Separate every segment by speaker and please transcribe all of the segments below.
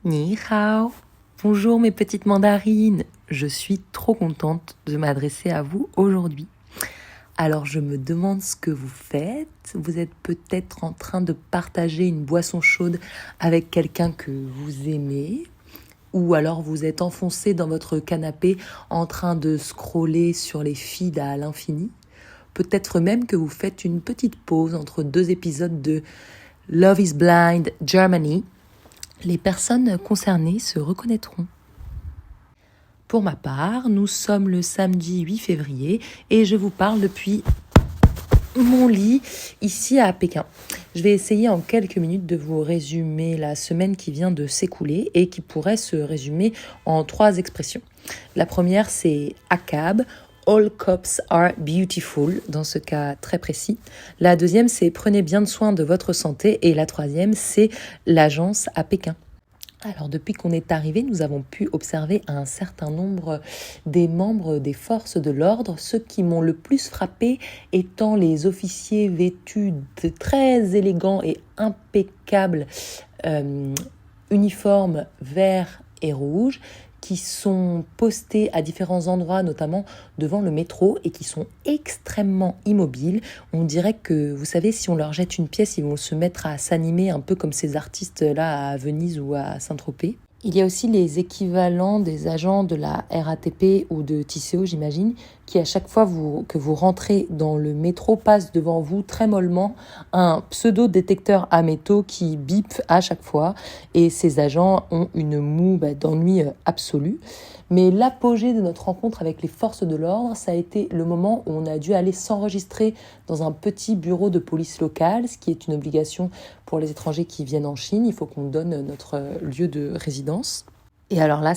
Speaker 1: Ni hao. Bonjour mes petites mandarines. Je suis trop contente de m'adresser à vous aujourd'hui. Alors je me demande ce que vous faites. Vous êtes peut-être en train de partager une boisson chaude avec quelqu'un que vous aimez. Ou alors vous êtes enfoncé dans votre canapé en train de scroller sur les feeds à l'infini. Peut-être même que vous faites une petite pause entre deux épisodes de Love is Blind Germany. Les personnes concernées se reconnaîtront. Pour ma part, nous sommes le samedi 8 février et je vous parle depuis mon lit ici à Pékin. Je vais essayer en quelques minutes de vous résumer la semaine qui vient de s'écouler et qui pourrait se résumer en 3 expressions. La première, c'est ACAB, All Cops are beautiful, dans ce cas très précis. La deuxième, c'est prenez bien soin de votre santé. Et la troisième, c'est l'agence à Pékin. Alors depuis qu'on est arrivé, nous avons pu observer un certain nombre des membres des forces de l'ordre. Ceux qui m'ont le plus frappé étant les officiers vêtus de très élégants et impeccables uniformes verts et rouges qui sont postés à différents endroits, notamment devant le métro, et qui sont extrêmement immobiles. On dirait que, vous savez, si on leur jette une pièce, ils vont se mettre à s'animer un peu comme ces artistes-là à Venise ou à Saint-Tropez. Il y a aussi les équivalents des agents de la RATP ou de TCO, j'imagine, qui à chaque fois que vous rentrez dans le métro passe devant vous très mollement un pseudo-détecteur à métaux qui bip à chaque fois. Et ces agents ont une moue d'ennui absolu. Mais l'apogée de notre rencontre avec les forces de l'ordre, ça a été le moment où on a dû aller s'enregistrer dans un petit bureau de police locale, ce qui est une obligation pour les étrangers qui viennent en Chine. Il faut qu'on donne notre lieu de résidence. Et alors là,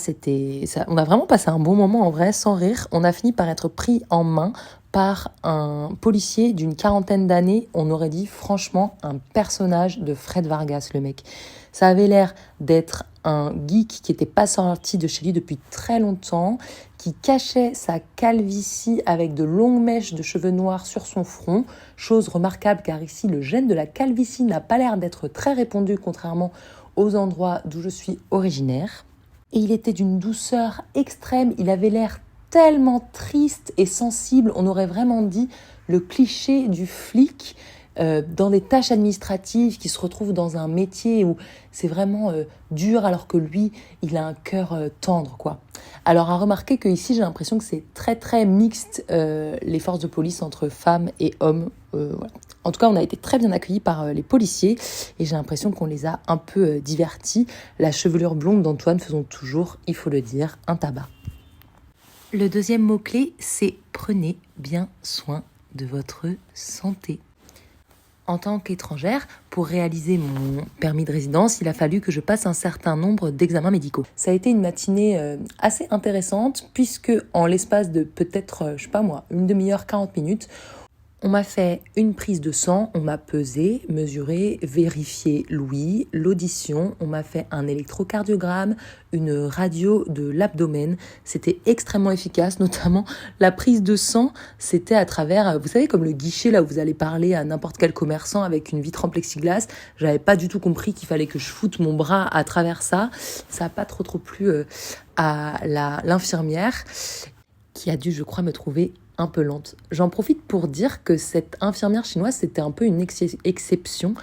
Speaker 1: on a vraiment passé un bon moment en vrai, sans rire. On a fini par être pris en main par un policier d'une 40aine d'années. On aurait dit franchement un personnage de Fred Vargas, le mec. Ça avait l'air d'être un geek qui n'était pas sorti de chez lui depuis très longtemps, qui cachait sa calvitie avec de longues mèches de cheveux noirs sur son front. Chose remarquable car ici, le gène de la calvitie n'a pas l'air d'être très répandu, contrairement aux endroits d'où je suis originaire. Et il était d'une douceur extrême, il avait l'air tellement triste et sensible, on aurait vraiment dit le cliché du flic dans des tâches administratives qui se retrouve dans un métier où c'est vraiment dur alors que lui, il a un cœur tendre, quoi. Alors à remarquer qu'ici, j'ai l'impression que c'est très très mixte les forces de police entre femmes et hommes. Voilà. En tout cas, on a été très bien accueillis par les policiers et j'ai l'impression qu'on les a un peu divertis. La chevelure blonde d'Antoine faisant toujours, il faut le dire, un tabac. Le deuxième mot-clé, c'est prenez bien soin de votre santé. En tant qu'étrangère, pour réaliser mon permis de résidence, il a fallu que je passe un certain nombre d'examens médicaux. Ça a été une matinée assez intéressante puisque en l'espace de peut-être, une demi-heure, 40 minutes, on m'a fait une prise de sang, on m'a pesé, mesuré, vérifié l'ouïe, l'audition, on m'a fait un électrocardiogramme, une radio de l'abdomen. C'était extrêmement efficace, notamment la prise de sang, c'était à travers, vous savez, comme le guichet là où vous allez parler à n'importe quel commerçant avec une vitre en plexiglas. J'avais pas du tout compris qu'il fallait que je foute mon bras à travers ça. Ça n'a pas trop plu à l'infirmière qui a dû, je crois, me trouver un peu lente. J'en profite pour dire que cette infirmière chinoise, c'était un peu une exception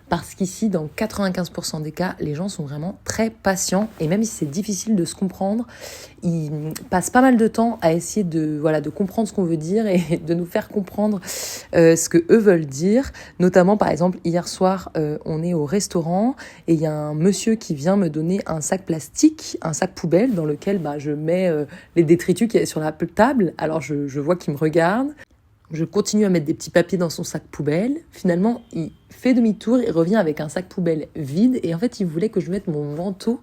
Speaker 1: parce qu'ici, dans 95% des cas, les gens sont vraiment très patients et même si c'est difficile de se comprendre, ils passent pas mal de temps à essayer de comprendre ce qu'on veut dire et de nous faire comprendre ce que eux veulent dire. Notamment, par exemple, hier soir, on est au restaurant et il y a un monsieur qui vient me donner un sac plastique, un sac poubelle dans lequel je mets les détritus qu'il y a sur la table. Alors, je vois qu'il me regarde. Je continue à mettre des petits papiers dans son sac poubelle. Finalement, il fait demi-tour, il revient avec un sac poubelle vide. Et en fait, il voulait que je mette mon manteau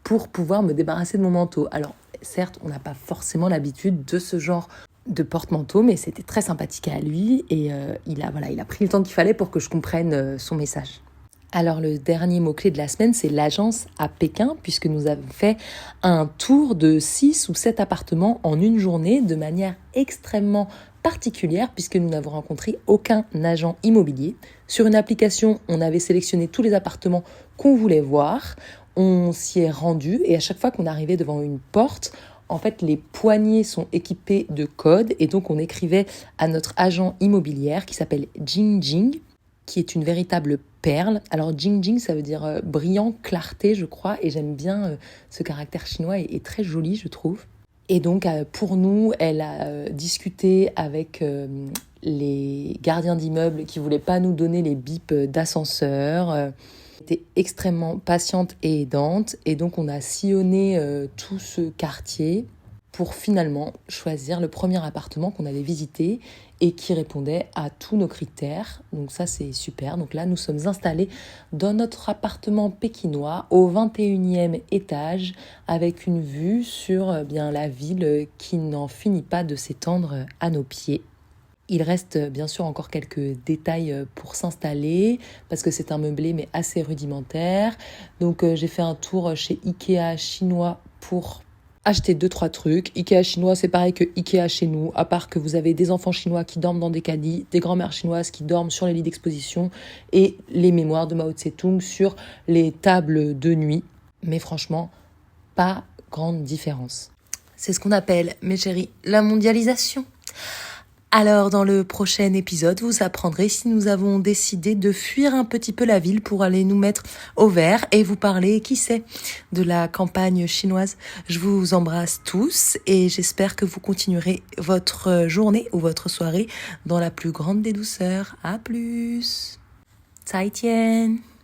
Speaker 1: pour pouvoir me débarrasser de mon manteau. Alors, certes, on n'a pas forcément l'habitude de ce genre de porte-manteau, mais c'était très sympathique à lui. Et il a pris le temps qu'il fallait pour que je comprenne son message. Alors le dernier mot-clé de la semaine, c'est l'agence à Pékin, puisque nous avons fait un tour de 6 ou 7 appartements en une journée de manière extrêmement particulière, puisque nous n'avons rencontré aucun agent immobilier. Sur une application, on avait sélectionné tous les appartements qu'on voulait voir. On s'y est rendu et à chaque fois qu'on arrivait devant une porte, en fait, les poignées sont équipées de codes et donc on écrivait à notre agent immobilière qui s'appelle Jing Jing, qui est une véritable perle. Alors Jing Jing, ça veut dire brillant, clarté, je crois, et j'aime bien ce caractère chinois est très joli, je trouve. Et donc, pour nous, elle a discuté avec les gardiens d'immeubles qui ne voulaient pas nous donner les bips d'ascenseur. Elle était extrêmement patiente et aidante. Et donc, on a sillonné tout ce quartier pour finalement choisir le premier appartement qu'on allait visiter et qui répondait à tous nos critères. Donc ça, c'est super. Donc là, nous sommes installés dans notre appartement pékinois au 21e étage avec une vue sur bien la ville qui n'en finit pas de s'étendre à nos pieds. Il reste bien sûr encore quelques détails pour s'installer parce que c'est un meublé mais assez rudimentaire. Donc j'ai fait un tour chez Ikea chinois pour acheter 2-3 trucs. Ikea chinois, c'est pareil que Ikea chez nous, à part que vous avez des enfants chinois qui dorment dans des caddies, des grand-mères chinoises qui dorment sur les lits d'exposition et les mémoires de Mao Tse-tung sur les tables de nuit. Mais franchement, pas grande différence. C'est ce qu'on appelle, mes chéris, la mondialisation. Alors, dans le prochain épisode, vous apprendrez si nous avons décidé de fuir un petit peu la ville pour aller nous mettre au vert et vous parler, qui sait, de la campagne chinoise. Je vous embrasse tous et j'espère que vous continuerez votre journée ou votre soirée dans la plus grande des douceurs. À plus. 再见